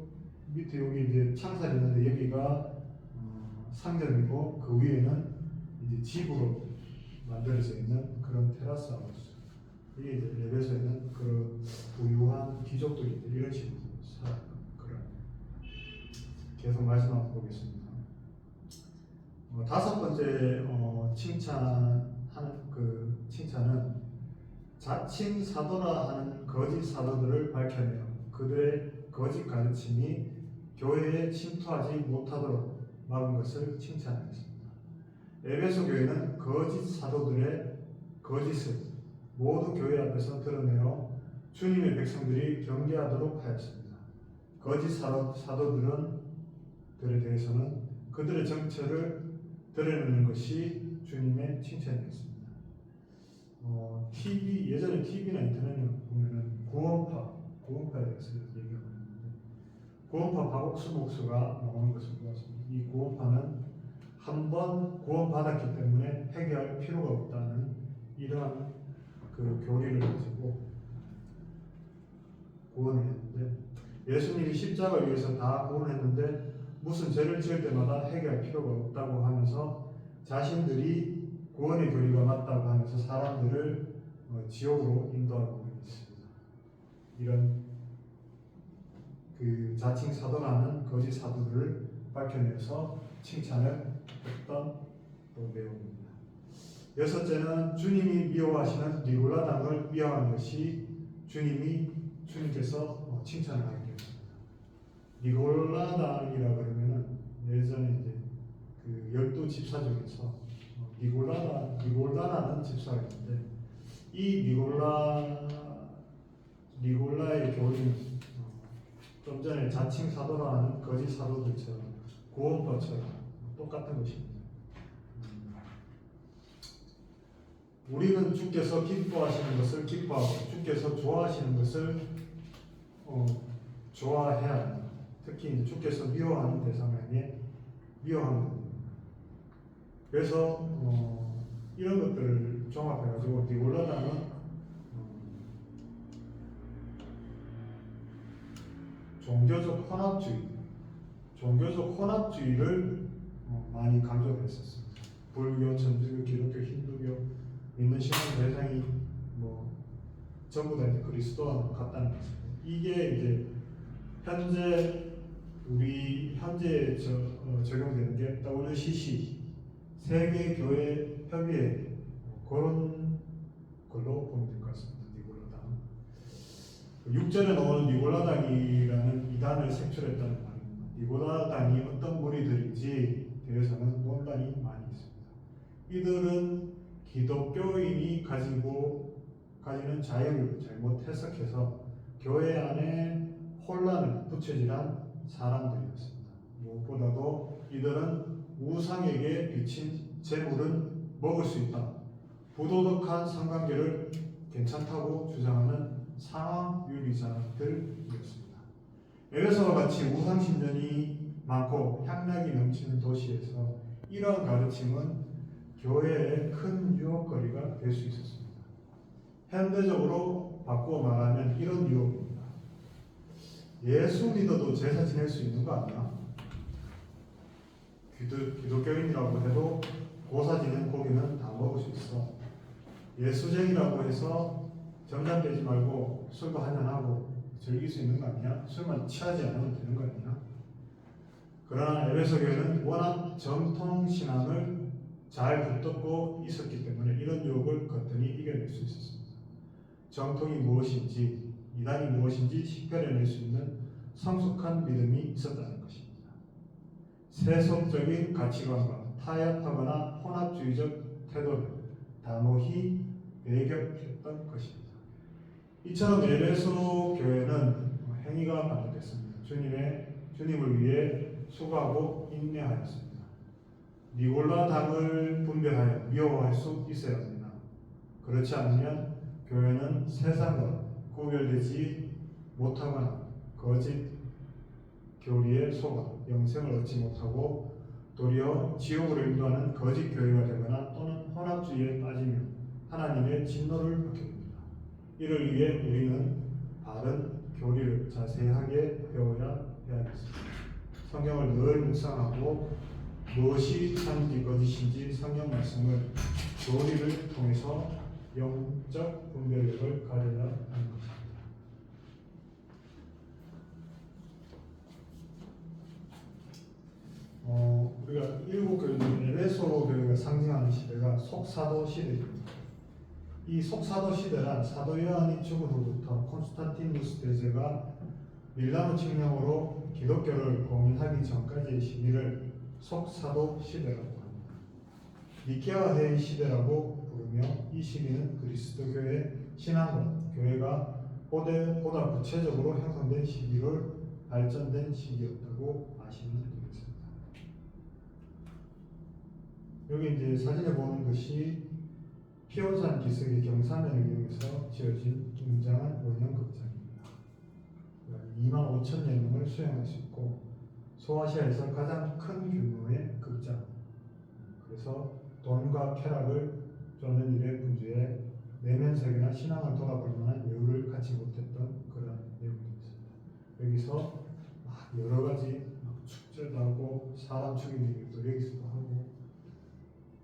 밑에 여기 이제 창살이 있는데 여기가 상점이고 그 위에는 이제 집으로 만들어져 있는 그런 테라스 하우스. 이게 이제 에베소에는 그런 부유한 귀족들이 이런 식으로 살아요. 그런 계속 말씀 한번 보겠습니다. 다섯 번째 칭찬하는 그 칭찬은 자칭 사도라 하는 거짓 사도들을 밝혀내어 그들의 거짓 가르침이 교회에 침투하지 못하도록 막은 것을 칭찬하였습니다. 에베소 교회는 거짓 사도들의 거짓을 모든 교회 앞에서 드러내어 주님의 백성들이 경계하도록 하였습니다. 거짓 사도들에 대해서는 그들의 정체를 드러내는 것이 주님의 칭찬이었습니다. 예전에 TV나 인터넷에 보면은 구원파에 대해서 얘기하고 있는데 구원파 박옥수 목수가 나오는 것을 보았습니다. 이 구원파는 한 번 구원받았기 때문에 회개할 필요가 없다는 이러한 그 교리를 가지고 구원을 했는데, 예수님이 십자가를 위해서 다 구원했는데 무슨 죄를 지을 때마다 회개할 필요가 없다고 하면서 자신들이 구원의 교리가 맞다고 하면서 사람들을 지옥으로 인도하고 있습니다. 이런 그 자칭 사도라는 거짓 사도들을 밝혀내서 칭찬을 했던 또 내용입니다. 여섯째는 주님이 미워하시는 니골라당을 미워하는 것이 주님께서 칭찬을 하게 되었습니다. 니골라당이라 그러면은 예전에 이제 그 12집사 중에서 니골라라는 집사가 있는데, 이 니골라의 교리는 좀 전에 자칭 사도라는 거짓 사도들처럼 구원법처럼 똑같은 것입니다. 우리는 주께서 기뻐하시는 것을 기뻐하고 주께서 좋아하시는 것을 좋아해야 합니다. 특히 이제 주께서 미워하는 대상에게 미워하는 겁니다. 그래서 이런 것들을 종합해가지고 니골라당은 종교적 혼합주의를 많이 강조했었습니다. 불교, 천주교, 기독교, 힌두교 믿는 신앙 대상이 전부 다 이제 그리스도와 같다는 것입니다. 이게 이제 현재 적용되는 게 WCC 세계 교회 협의회 그런 걸로 보면 될 것 같습니다. 니골라당 6절에 나오는 니골라당이라는 이단을 색출했다는 말입니다. 니골라당이 어떤 무리들인지 대해서는 논란이 많이 있습니다. 이들은 기독교인이 가지는 자유를 잘못 해석해서 교회 안에 혼란을 부채질한 사람들이었습니다. 무엇보다도 이들은 우상에게 비친 재물은 먹을 수 있다, 부도덕한 성관계를 괜찮다고 주장하는 상황유리자들이었습니다. 에베소와 같이 우상신전이 많고 향락이 넘치는 도시에서 이러한 가르침은 교회의 큰 유혹거리가 될 수 있었습니다. 현대적으로 바꾸어 말하면 이런 유혹입니다. 예수 믿어도 제사 지낼 수 있는 거 아니야? 기독교인이라고 해도 고사 지낸 고기는 다 먹을 수 있어. 예수쟁이라고 해서 점잠 빼지 말고 술도 한잔하고 즐길 수 있는 거 아니야? 술만 취하지 않으면 되는 거 아니야? 그러나 에베소 교회는 워낙 정통신앙을 잘 붙잡고 있었기 때문에 이런 유혹을 거뜬히 이겨낼 수 있었습니다. 정통이 무엇인지, 이단이 무엇인지 식별해낼 수 있는 성숙한 믿음이 있었다는 것입니다. 세속적인 가치관과 타협하거나 혼합주의적 태도를 단호히 배격했던 것입니다. 이처럼 에베소 교회는 행위가 반복됐습니다. 주님을 위해 수고하고 인내하였습니다. 니골라당을 분별하여 미워할 수 있어야 합니다. 그렇지 않으면 교회는 세상과 구별되지 못하거나 거짓 교리에 속아 영생을 얻지 못하고 도리어 지옥으로 인도하는 거짓 교회가 되거나 또는 혼합주의에 빠지며 하나님의 진노를 받게 됩니다. 이를 위해 우리는 바른 교리를 자세하게 배워야 해야겠습니다. 성경을 늘 묵상하고 무엇이 참인지 거짓인지 성경 말씀을 교리를 통해서 영적 분별력을 가져야 하는 것입니다. 우리가 일곱 교회 중 에베소 교회가 상징하는 시대가 속사도 시대입니다. 이 속사도 시대란 사도 요한이 죽은 후부터 콘스탄티누스 대제가 밀라노 칙령으로 기독교를 공인하기 전까지의 시기를 속사도 시대라고 합니다. 니케아 회의 시대라고 부르며 이 시기는 그리스도교의 신앙과 교회가 보다 구체적으로 형성된 시기를 발전된 시기였다고 아시면 되겠습니다. 여기 이제 사진에 보는 것이 피오산 기슭의 경사면을 이용해서 지어진 웅장한 원형 극장입니다. 25,000여 명을 수용할 수 있고 소아시아에서 가장 큰 규모의 극장. 그래서 돈과 쾌락을 쫓는 일에 분주해 내면 세계나 신앙을 돌아볼 만한 여유를 갖지 못했던 그런 내용이었습니다. 여기서 막 여러 가지 막 축제도 하고 사람 죽이는 일도 여기서도 하고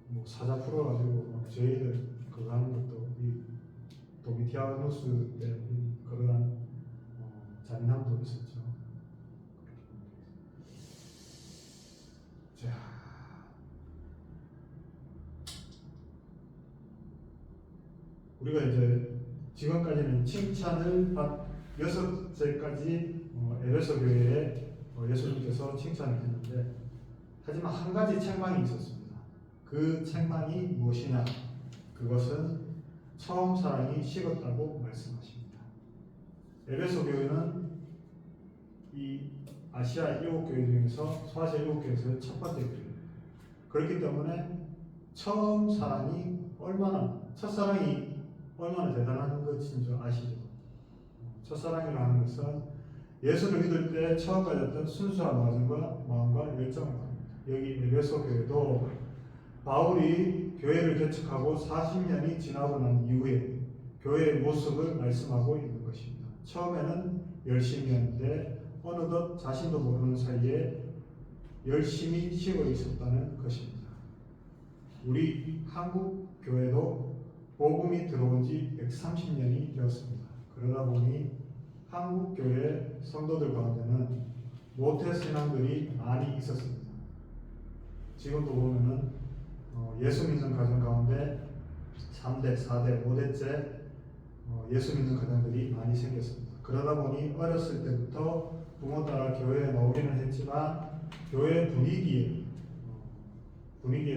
뭐 사자 풀어가지고 막 저희들 그거 하는 것도 이 도미티아누스 때 그러한 잔인함도 있었죠. 자, 우리가 이제 지금까지는 칭찬을 여섯째 까지 에베소 교회에 예수님께서 칭찬을 했는데, 하지만 한 가지 책망이 있었습니다. 그 책망이 무엇이냐? 그것은 처음 사랑이 식었다고 말씀하십니다. 에베소 교회는 이 아시아 일곱 교회 중에서 소아시아 일곱 교회에서 첫 번째 교회예요. 그렇기 때문에 첫사랑이 얼마나 대단한 것인 줄 아시죠? 첫사랑이라는 것은 예수를 믿을 때 처음 가졌던 순수한 마음과 열정을 말합니다. 여기 에베소 교회도 바울이 교회를 개척하고 40년이 지나고 난 이후에 교회의 모습을 말씀하고 있는 것입니다. 처음에는 열심이었는데 어느덧 자신도 모르는 사이에 열심히 식어 있었다는 것입니다. 우리 한국 교회도 복음이 들어온 지 130년이 되었습니다. 그러다 보니 한국 교회 성도들 가운데는 모태 신앙들이 많이 있었습니다. 지금도 보면은 예수 믿는 가정 가운데 3대, 4대, 5대째 예수 믿는 가정들이 많이 생겼습니다. 그러다 보니 어렸을 때부터 부모 따라 교회에 나오기는 했지만 교회 분위기에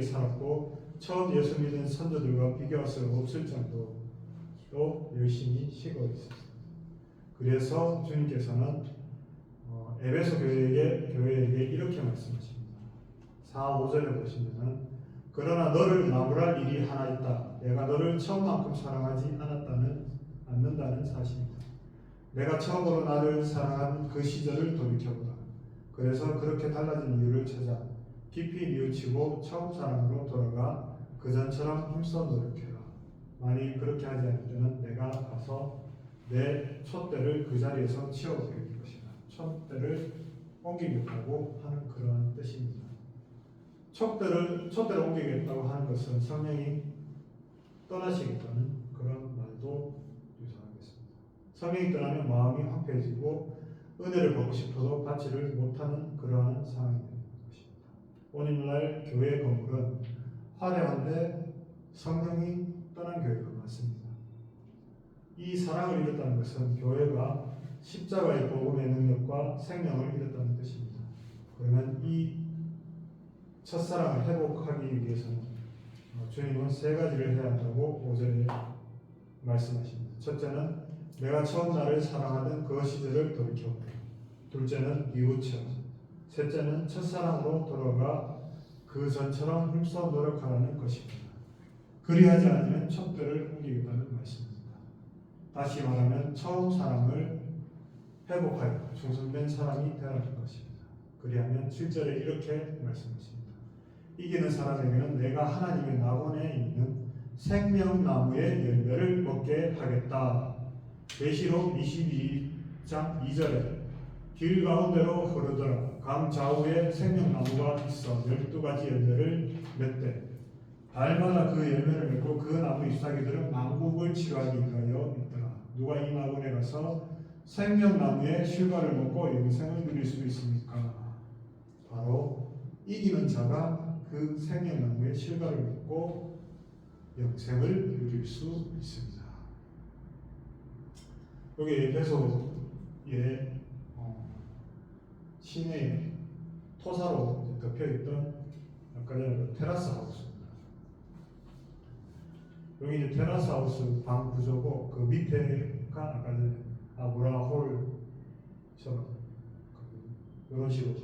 살았고 처음 예수 믿은 선조들과 비교할 수 없을 정도로 열심히 식어 있었습니다. 그래서 주님께서는 에베소 교회에게 이렇게 말씀하십니다. 4, 5절에 보시면은 그러나 너를 나무랄 일이 하나 있다. 내가 너를 처음만큼 사랑하지 않는다는 사실이다. 내가 처음으로 나를 사랑한 그 시절을 돌이켜보라. 그래서 그렇게 달라진 이유를 찾아 깊이 뉘우치고 처음 사랑으로 돌아가 그전처럼 힘써 노력해라. 만일 그렇게 하지 않을 때는 내가 가서 내 촛대를 그 자리에서 치워버릴 것이다. 촛대를 옮기겠다고 하는 그러한 뜻입니다. 촛대를 옮기겠다고 하는 것은 성령이 떠나시겠다는 그런 말도 유사하겠습니다. 성령이 떠나면 마음이 황폐해지고 은혜를 받고 싶어도 받지를 못하는 그러한 상황이 되는 것입니다. 오늘날 교회 건물은 화려한데 성령이 떠난 교회가 많습니다. 이 사랑을 잃었다는 것은 교회가 십자가의 복음의 능력과 생명을 잃었다는 뜻입니다. 그러면 이 첫사랑을 회복하기 위해서는 주님은 세 가지를 해야 한다고 5절에 말씀하십니다. 첫째는 내가 처음 나를 사랑하던 그 시절을 돌이켜보라. 둘째는 뉘우쳐. 셋째는 첫사랑으로 돌아가 그 전처럼 힘써 노력하라는 것입니다. 그리하지 않으면 촛대를 옮기겠다는 말씀입니다. 다시 말하면 처음 사랑을 회복하여 충성된 사람이 되라는 것입니다. 그리하면 7절에 이렇게 말씀하십니다. 이기는 사람에게는 내가 하나님의 낙원에 있는 생명나무의 열매를 먹게 하겠다. 계시록 22장 2절에 길 가운데로 흐르더라. 강 좌우에 생명나무가 있어 12가지 열매를 맺되 달마다 그 열매를 맺고 그 나무 잎사귀들은 만국을 치료하기 위하여 있더라. 누가 이 낙원에 가서 생명나무의 실과를 먹고 영생을 누릴 수 있습니까? 바로 이기는 자가 그 생명나무의 실과를 먹고 영생을 누릴 수 있습니다. 여기 에베소의 시내에 토사로 덮여있던 아까 전에 테라스 하우스입니다. 여기 이제 테라스 하우스 방 구조고 그 밑에가 아까 전에 아브라 홀처럼 이런 식으로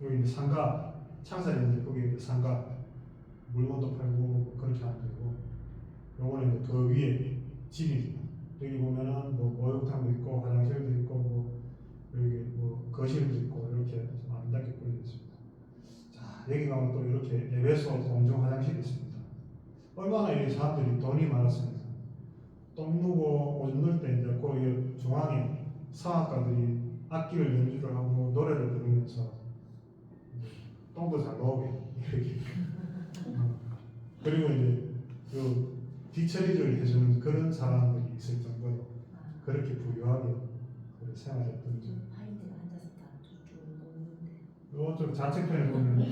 여기 이제 상가 창살이 이제 거기 상가 물건도 팔고 그렇게 하는 데고 요거는 이제 그 위에 집입니다. 여기 보면은 뭐 목욕탕도 있고 화장실도 있고 뭐 여기 뭐 거실도 있고 이렇게 좀 아름답게 꾸려져 있습니다. 자 여기 가면 또 이렇게 에베소 공중 화장실이 있습니다. 얼마나 이 사람들이 돈이 많았습니까? 똥 누고 오줌 누를 때 이제 거기 중앙에 성악가들이 악기를 연주를 하고 노래를 부르면서 똥도 잘 나오게 이렇게 그리고 이제 그 뒤처리를 해주는 그런 사람들이 있을 정도로 그렇게 부유하게 생활했던 중. 파인애가 앉아서 다 쭉쭉 녹는데. 이쪽 좌측편에 보면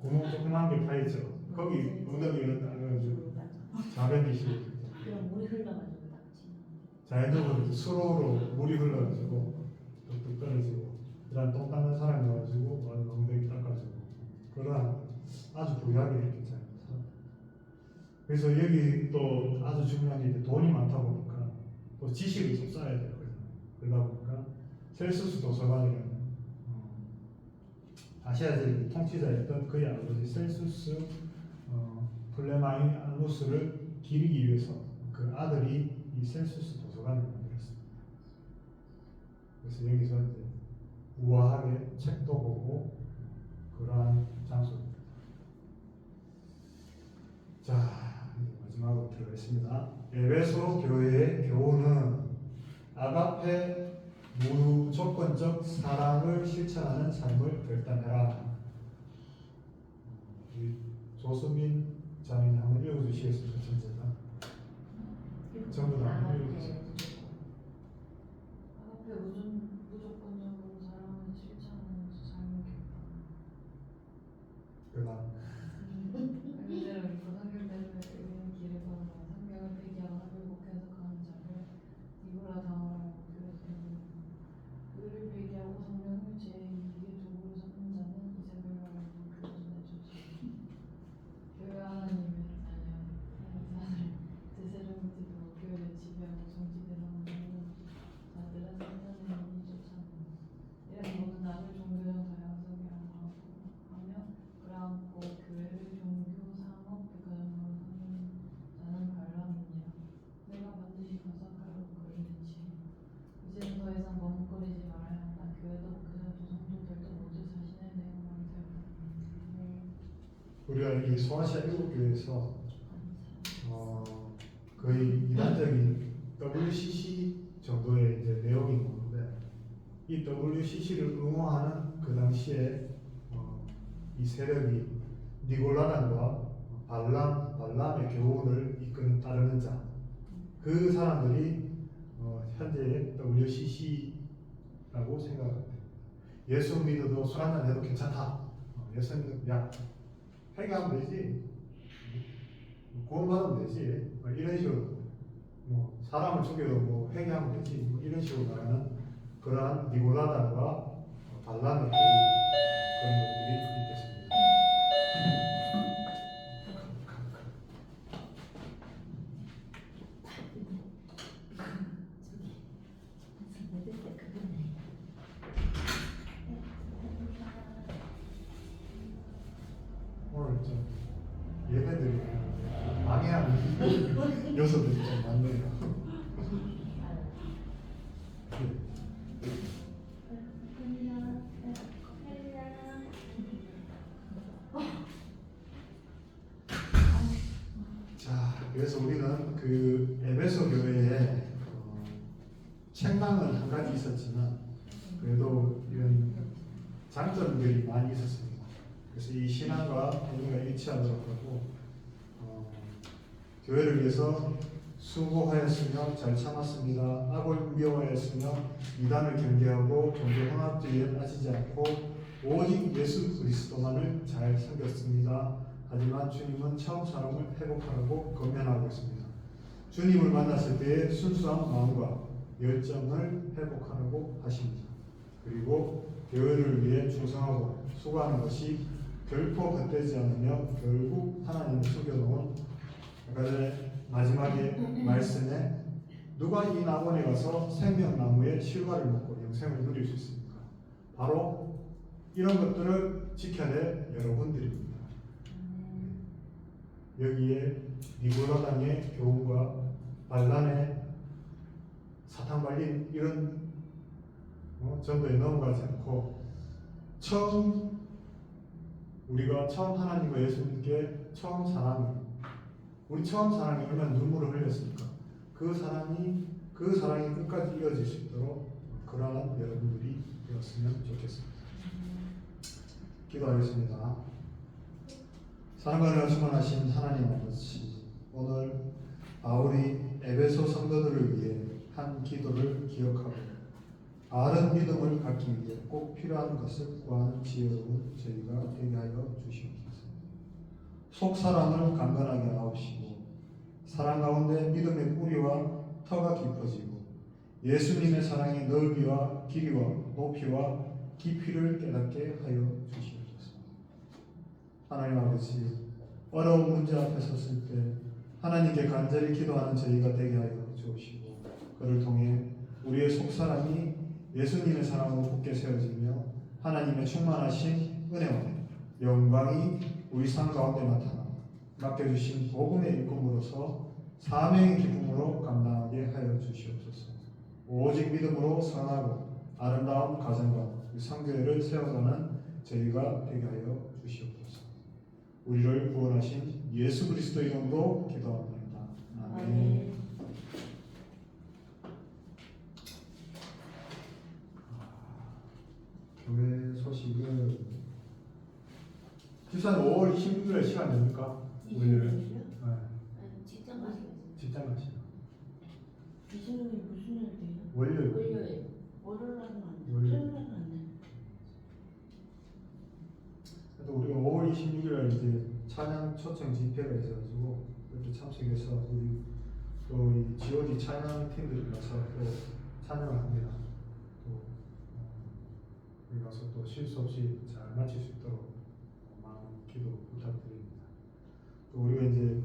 구멍 조그만 게 파있죠. 거기 엉덩이를 따가지고 자변기실 그럼 물이 흘러가지고 닦지. 자연적으로 수로로 물이 흘러가지고 뚝뚝 떨어지고 그다음 똥 닦는 사람이 와가지고 엉덩이 닦아주고 그러한 아주 부유하게 이렇게 잘 살았다. 그래서 여기 또 아주 중요한 게 이제 돈이 많다 보니까 또 지식을 좀 쌓아야 돼요. 그러다 보니까 셀수스 도서관이라는 아시아 제국 통치자였던 그의 아버지 셀수스 플레마이아누스를 기리기 위해서 그 아들이 이 셀수스 도서관을 만들었습니다. 그래서 여기서 이제 우아하게 책도 보고 그러한 장소입니다. 자, 이제 마지막으로 들어가겠습니다. 에베소 교회의 교훈은 아가페 무조건적 사랑을 실천하는 삶을 결단해라. 조수민 자매님 한번 읽어주시겠습니까? 전체가 전부 다 읽어주세요. 앞에 무조건적으로 사랑을 실천하는 삶을 그다음 그대로 믿고 성결대로 의는 길을 걸어 성경을 회개하고 회복해서 가는 자를 이구라 당하라고 교회는 의를 회개하고 성령을 제 이기적으로 삼는 자는 이세벨과 같은 교훈을 주지 교회 하나님의 사람을 대세령지도 교회를 지배하고 정치대상을 자들은 사탄의 눈이 쫓아낸다. 이런 모든 남을 종교적 다양성이라고 하며 그러함고 교회를 종교 상업 백화점으로 삼는 자는 반람이니라. 내가 반드시 가사칼로 거리는지 이제는 더 이상 머뭇거리지 말아야 한다. 교회도 목회자도 성도들도 모두 자신의 내용만 되었다. 우리가 이 소아시아 일곱교회에서 거의 이단적인 WCC 정도의 이제 내용이 나오는데 이 WCC를 응원하는 그 당시에 이 세력이 니골라단과 발람의 교훈을 이끄는 따르는 자, 그 사람들이 현재 WCC라고 생각합니다. 예수 믿어도 술 한잔 해도 괜찮다. 예수 믿어도 야 회개하면 되지, 구원받으면 되지, 이런 식으로 사람을 죽여도 회개하면 되지, 이런 식으로 말하는 그러한 니골라단과 발람의 그런 것들이 있겠습니다. 오늘 좀 예배들이 망해하는 요소들이 좀 많네요. 자, 그래서 우리는 그 에베소 교회에 책망은 한 가지 있었지만 그래도 이런 장점들이 많이 있었습니다. 그래서 이 신앙과 우리가 일치하도록 하고 교회를 위해서 수고하였으며 잘 참았습니다. 악을 미워하였으며 이단을 경계하고 종교 혼합주의에 빠지지 않고 오직 예수 그리스도만을 잘 섬겼습니다. 하지만 주님은 처음 사람을 회복하라고 권면하고 있습니다. 주님을 만났을 때의 순수한 마음과 열정을 회복하라고 하십니다. 그리고 교회를 위해 충성하고 수고하는 것이 결코 헛되지 않으며 결국 하나님을 숨겨놓은 아까 전에 마지막에 말씀에 누가 이 나무에 가서 생명나무의 실과를 먹고 영생을 누릴 수 있습니까? 바로 이런 것들을 지켜낼 여러분들입니다. 여기에 니골라당의 교훈과 발람의 사탕 발린 이런 정도에 넘어가지 않고 우리가 처음 하나님과 예수님께 처음 사랑을 우리 처음 사랑이 얼마나 눈물을 흘렸습니까? 그 사랑이 끝까지 이어질 수 있도록 그러한 여러분들이 되었으면 좋겠습니다. 기도하겠습니다. 사랑과 은혜가 충만하신 하나님 아버지, 오늘 바울이 에베소 성도들을 위해 한 기도를 기억하고 바른 믿음을 갖기 위해 꼭 필요한 것을 구하는 지혜로운 저희가 되게 하여 주시옵소서. 속사람을 강건하게 하옵시고 사랑 가운데 믿음의 뿌리와 터가 깊어지고 예수님의 사랑의 넓이와 길이와 높이와 깊이를 깨닫게 하여 주시옵소서. 하나님 아버지, 어려운 문제 앞에 섰을 때 하나님께 간절히 기도하는 저희가 되게 하여 주옵시고 그를 통해 우리의 속사람이 예수님의 사랑으로 굳게 세워지며 하나님의 충만하신 은혜와 영광이 우리 삶 가운데 나타나 맡겨주신 복음의 일꾼으로서 사명의 기쁨으로 감당하게 하여 주시옵소서. 오직 믿음으로 선하고 아름다운 가정과 성교회를 세워가는 저희가 되게 하여 주시옵소서. 우리를 구원하신 예수 그리스도 이름으로 기도합니다. 아멘. 교회 소식은 기사는 5월 26일에 시간 됩니까? 우리를 직장 가시겠어요? 직장 가시나? 26일 무슨 요일이에요? 월요일. 월요일. 월요일 날은 안 돼. 월요일. 토요일 날은 안 돼. 그래도 우리가 5월 26일에 이제 찬양 초청 집회가 있어가지고 그때 참석해서 우리 또 이 GOD 찬양 팀들이 가서 또 찬양을 합니다. 또 우리 가서 또 실수 없이 잘 마칠 수 있도록 많은 기도 부탁드립니다. 또 우리가 이제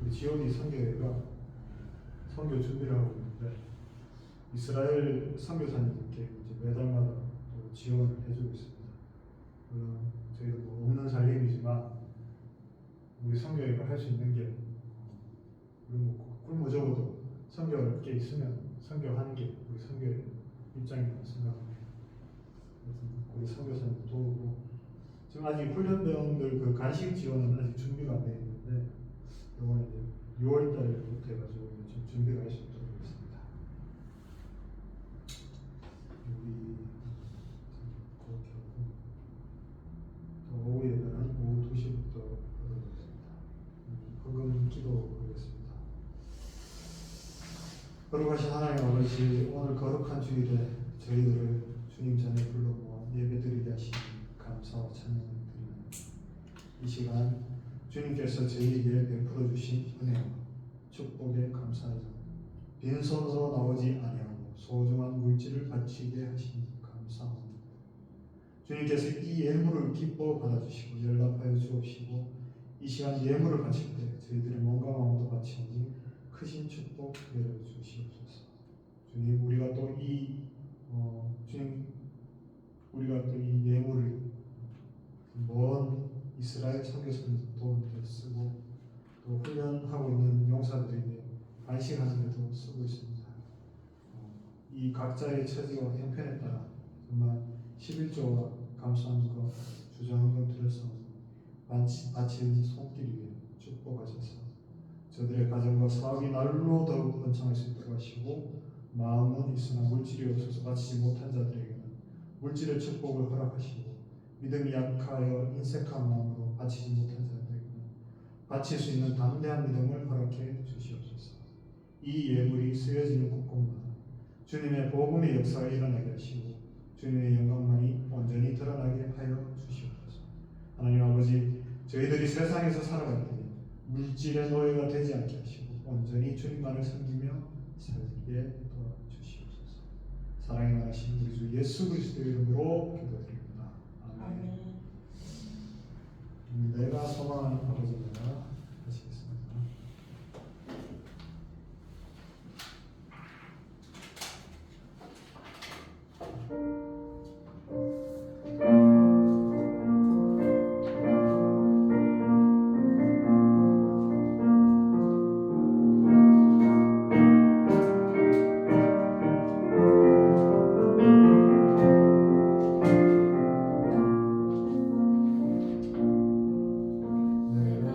우리 GOD 선교회가 선교 준비를 하고 있는데 이스라엘 선교사님께 이제 매달마다 또 지원을 해주고 있습니다. 물론 저희도 뭐 없는 살림이지만 우리 선교회가 할 수 있는 게 우리 뭐 굶어 적어도 선교할 게 있으면 선교하는 게 우리 선교회 입장이라고 생각합니다. 우리 선교사님 도우고 지금 아직 훈련병들 그 간식 지원은 아직 준비가 안 되어 있는데 이번에 이제 6월 달부터 해가지고 지금 준비가 할 수 있도록 하겠습니다. 우리 그렇게 하고 또 오후 예배는 오후 2시부터 하도록 하겠습니다. 헌금 기도하겠습니다. 거룩하신 하나님 아버지, 오늘 거룩한 주일에 저희들을 주님 전에 불러 모아 예배드리게 하시니 감사와 찬양을 드리며 이 시간 주님께서 저희에게 베풀어 주신 은혜와 축복에 감사하여 빈손으로 나오지 아니하고 소중한 물질을 바치게 하시니 감사합니다. 주님께서 이 예물을 기뻐 받아주시고 연락하여 주옵시고 이 시간 예물을 바칠 때 저희들의 몸과 마음도 바치오니 크신 축복 내려 주시옵소서. 주님, 우리가 또 이 예물을 먼 이스라엘 선교사님 도움에 쓰고 또 훈련하고 있는 용사들에게 안식하는 데도 쓰고 있습니다. 이 각자의 처지와 형편에 따라 정말 11조와 감사하는 것 주정헌금 드려서 바친 손길 위에 축복하셔서 저들의 가정과 사업이 날로 더욱 번창할 수 있도록 하시고 마음은 있으나 물질이 없어서 바치지 못한 자들에게는 물질의 축복을 허락하시고 믿음이 약하여 인색한 마음으로 바치지 못한 자들에게는 바칠 수 있는 담대한 믿음을 허락해 주시옵소서. 이 예물이 쓰여지는 곳곳마다 주님의 복음의 역사가 일어나게 하시고 주님의 영광만이 온전히 드러나게 하여 주시옵소서. 하나님 아버지, 저희들이 세상에서 살아갈 때 물질의 노예가 되지 않게 하시고 온전히 주님만을 섬기며 살게 도와주시옵소서. 사랑이 많으신 우리 주 예수 그리스도의 이름으로 기도드립니다. 아멘. 내가 소망하는 아버지가 하시겠습니다. 내가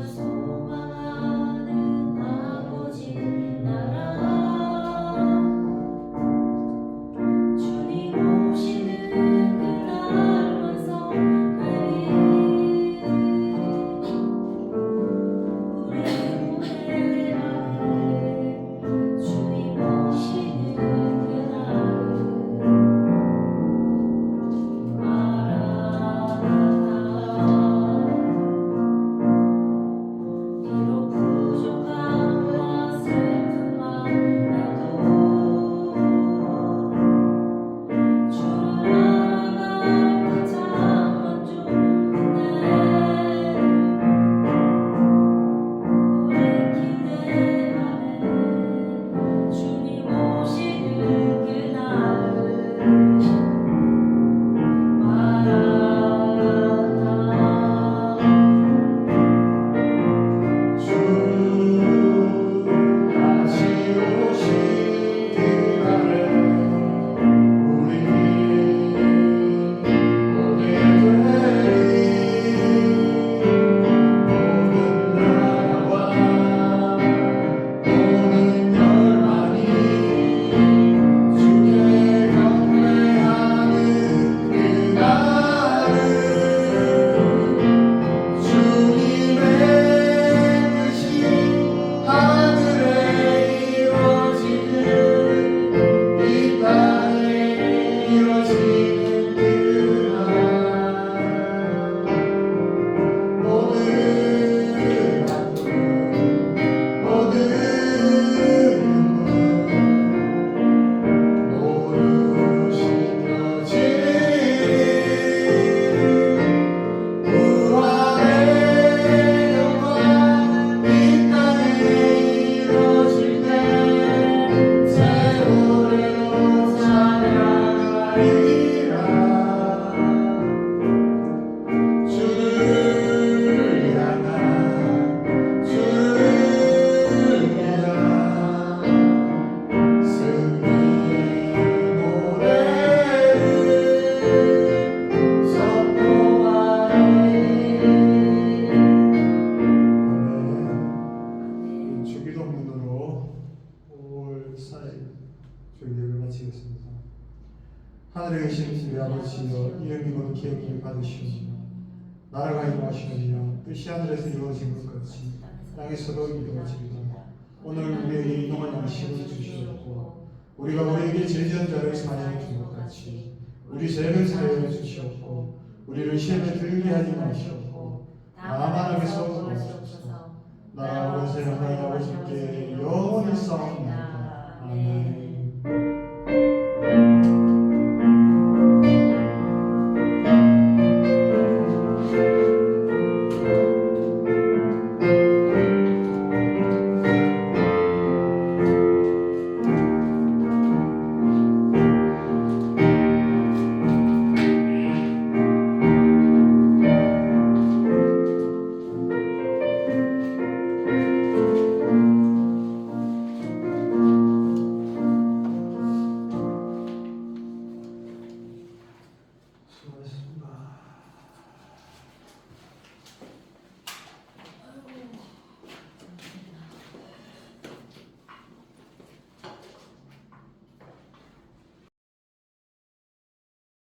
바치겠습니다. 하늘에 계신 우리 아버지여 이름이 거룩 기억을 받으시오며 나라가 임하시오며 뜻이 하늘에서 이루어진 것 같이 땅에서도 이루어지리다. 오늘 우리에게 일용할 양식을 주시옵고 우리가 우리에게 죄지은 자를 사하여 준 것 같이 우리 죄를 사하여 주시옵고 우리를 시험에 들게 하지 마시옵고 다만 악에서 구하시옵소서. 나라와 권세는 하나님 아버지께 영원히 싸웁니다. 아멘.